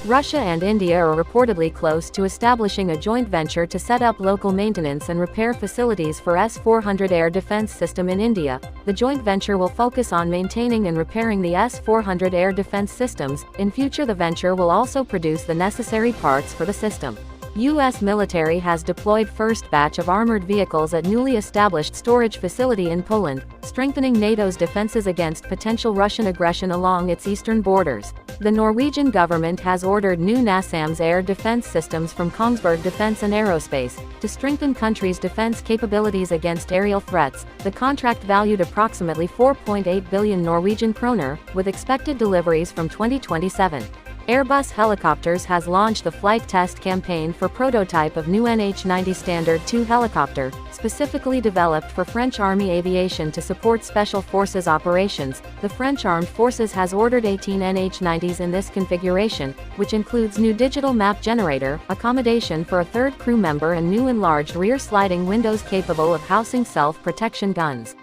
Russia and India are reportedly close to establishing a joint venture to set up local maintenance and repair facilities for S400 air defense system in India. The joint venture will focus on maintaining and repairing the S400 air defense systems. In future, the venture will also produce the necessary parts for the system. U.S. military has deployed first batch of armored vehicles at newly established storage facility in Poland, strengthening NATO's defenses against potential Russian aggression along its eastern borders. The Norwegian government has ordered new NASAMS air defense systems from Kongsberg Defence and Aerospace to strengthen country's defense capabilities against aerial threats. The contract valued approximately 4.8 billion Norwegian kroner, with expected deliveries from 2027. Airbus Helicopters has launched the flight test campaign for prototype of new NH90 Standard 2 helicopter, specifically developed for French Army aviation to support special forces operations. The French Armed Forces has ordered 18 NH90s in this configuration, which includes new digital map generator, accommodation for a third crew member and new enlarged rear sliding windows capable of housing self-protection guns.